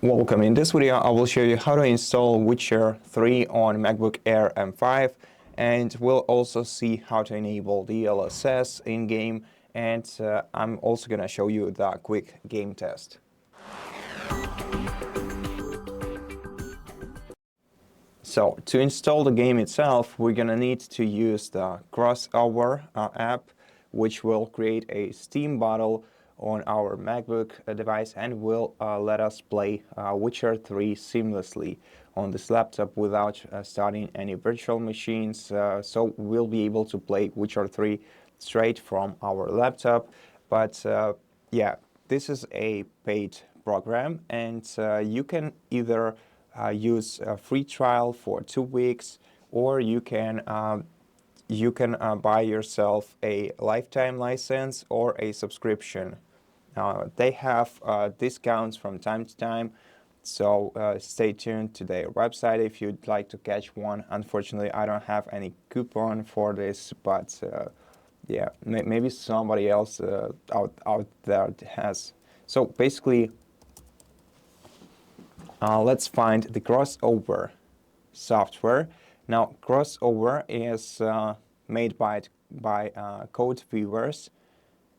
Welcome. In this video, I will show you how to install Witcher 3 on MacBook Air M5, and we'll also see how to enable DLSS in-game, and I'm also going to show you the quick game test. So, to install the game itself, we're going to need to use the CrossOver app, which will create a Steam bottle on our MacBook device and will let us play Witcher 3 seamlessly on this laptop without starting any virtual machines. So we'll be able to play Witcher 3 straight from our laptop. But yeah, this is a paid program, and you can either use a free trial for 2 weeks, or you can buy yourself a lifetime license or a subscription. They have discounts from time to time, so stay tuned to their website if you'd like to catch one. Unfortunately, I don't have any coupon for this, but yeah, maybe somebody else out there has. So basically, let's find the CrossOver software. Now, CrossOver is made by CodeWeavers,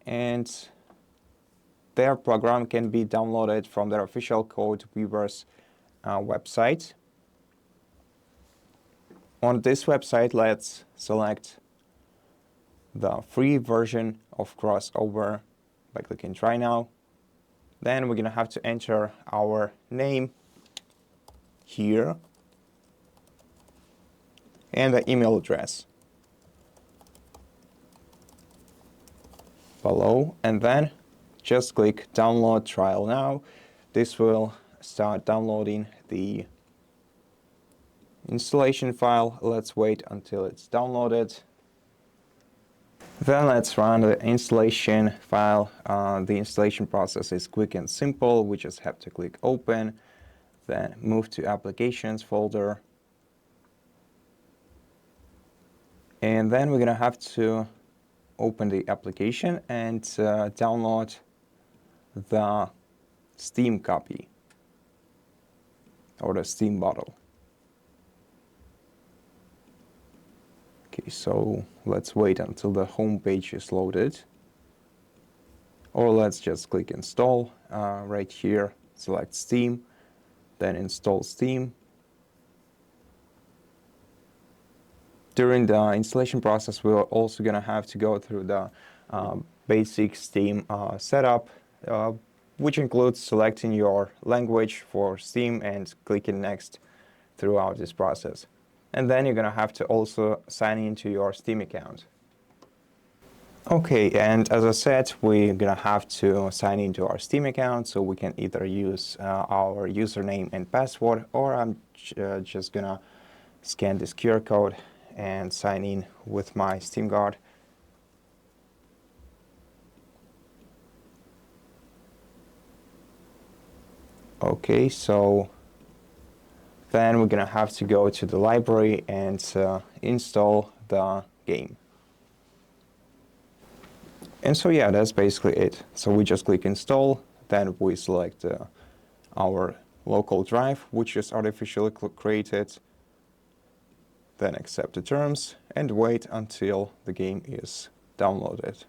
and their program can be downloaded from their official CodeWeavers website. On this website, let's select the free version of CrossOver by clicking Try Now. Then we're going to have to enter our name here and the email address below, and then just click Download Trial Now. This will start downloading the installation file. Let's wait until it's downloaded. Then let's run the installation file. The installation process is quick and simple. We just have to click Open, then move to Applications folder. And then we're going to have to open the application and download the Steam copy or the Steam bottle. Okay, so let's wait until the home page is loaded, or let's just click Install right here, select Steam, then install Steam. During the installation process, we're also going to have to go through the basic Steam setup, which includes selecting your language for Steam and clicking Next throughout this process. And then you're going to have to also sign into your Steam account. Okay, and as I said, we're going to have to sign into our Steam account, so we can either use our username and password, or I'm just going to scan this QR code and sign in with my Steam card. Okay, so then we're gonna have to go to the library and install the game. And so yeah, that's basically it. So we just click Install, then we select our local drive, which is artificially created, then accept the terms and wait until the game is downloaded.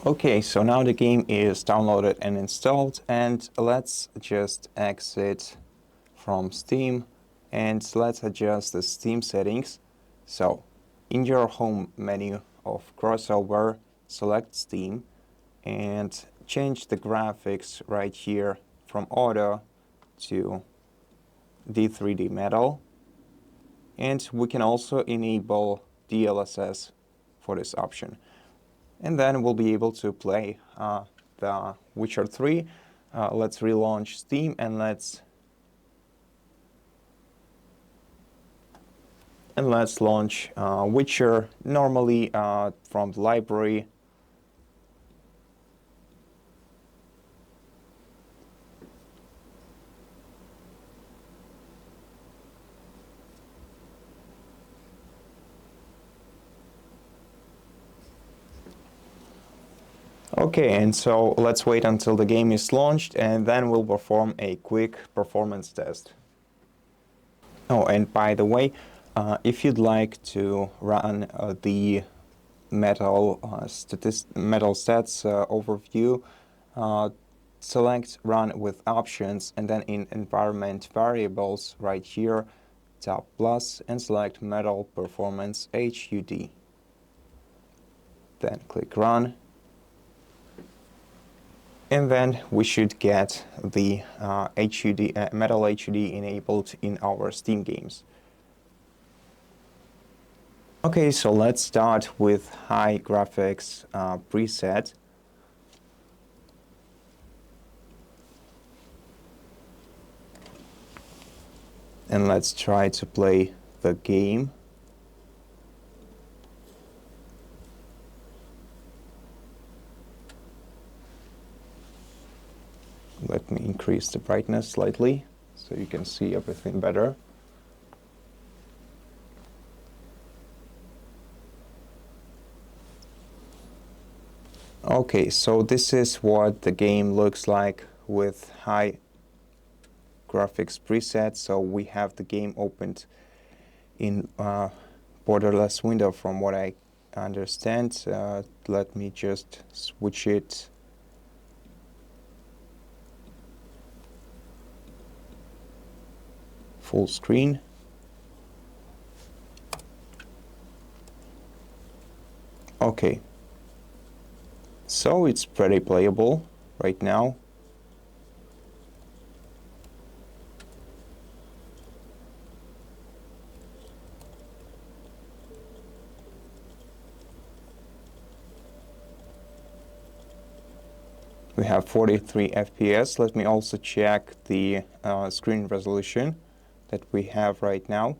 Okay, so now the game is downloaded and installed, and let's just exit from Steam and let's adjust the Steam settings. So in your home menu of CrossOver, select Steam and change the graphics right here from Auto to D3D Metal. And we can also enable DLSS for this option. And then we'll be able to play the Witcher 3. Let's relaunch Steam and let's launch Witcher normally from the library. Okay, and so let's wait until the game is launched and then we'll perform a quick performance test. Oh, and by the way, if you'd like to run the metal stats overview, select Run with Options, and then in Environment Variables right here, tap plus and select Metal Performance HUD. Then click Run. And then we should get the Metal HUD enabled in our Steam games. Okay, so let's start with high graphics preset. And let's try to play the game. Let me increase the brightness slightly so you can see everything better. Okay, so this is what the game looks like with high graphics preset. So we have the game opened in Borderless window from what I understand. Let me just switch it. Full screen. Okay, so it's pretty playable right now. We have 43 FPS. Let me also check the screen resolution that we have right now.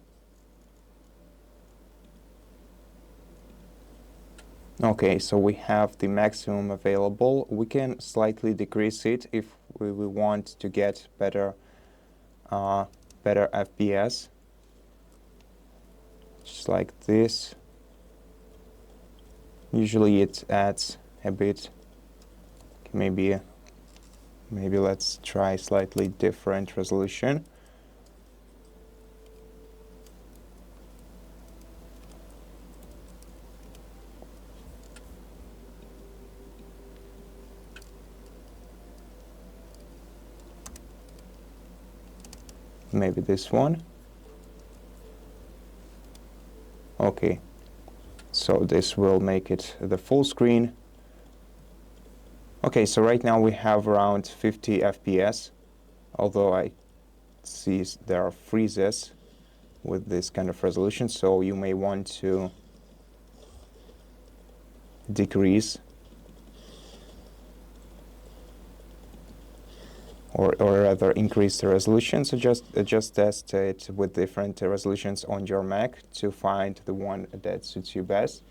Okay, so we have the maximum available. We can slightly decrease it if we want to get better FPS. Just like this. Usually it adds a bit. Maybe let's try slightly different resolution. Maybe this one. Okay, so this will make it the full screen. Okay, so right now we have around 50 FPS, although I see there are freezes with this kind of resolution, so you may want to decrease or rather increase the resolution. So just test it with different resolutions on your Mac to find the one that suits you best.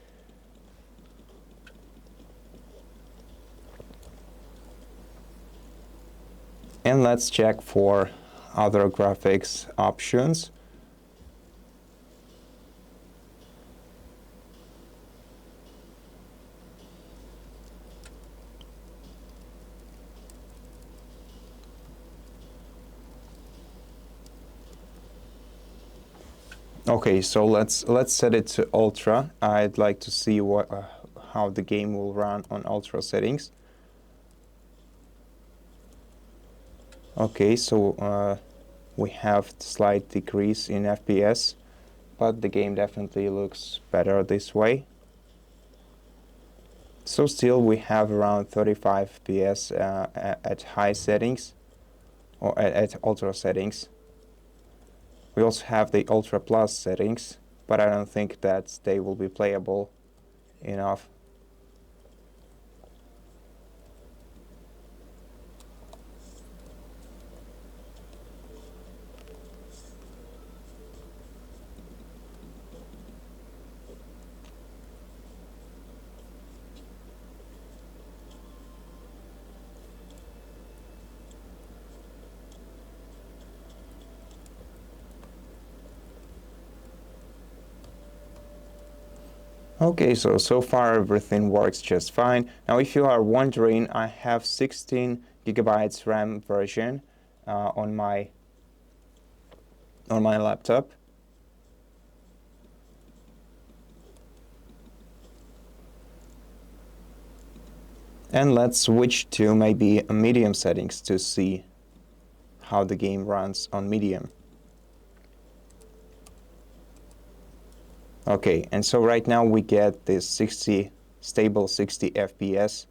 And let's check for other graphics options. Okay, so let's set it to Ultra. I'd like to see how the game will run on Ultra settings. Okay, so we have slight decrease in FPS, but the game definitely looks better this way. So still we have around 35 FPS at high settings, or at Ultra settings. We also have the Ultra Plus settings, but I don't think that they will be playable enough. Okay, so far everything works just fine. Now if you are wondering, I have 16 gigabytes RAM version on my laptop. And let's switch to maybe a medium settings to see how the game runs on medium. Okay, and so right now we get this stable 60 FPS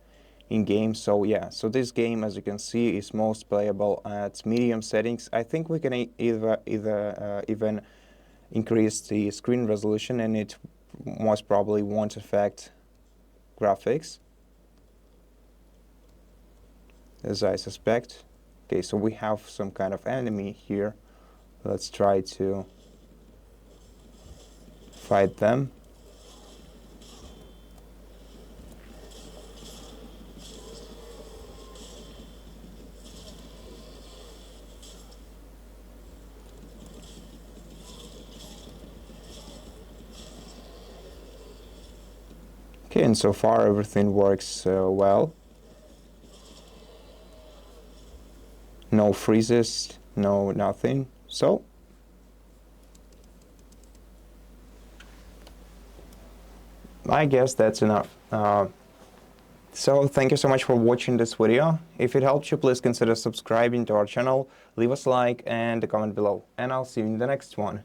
in game. So yeah, so this game, as you can see, is most playable at medium settings. I think we can even increase the screen resolution, and it most probably won't affect graphics, as I suspect. Okay, so we have some kind of enemy here. Let's try to fight them. Okay, and so far everything works well. No freezes, no nothing. So I guess that's enough. So thank you so much for watching this video. If it helped you, please consider subscribing to our channel, leave us a like and a comment below, and I'll see you in the next one.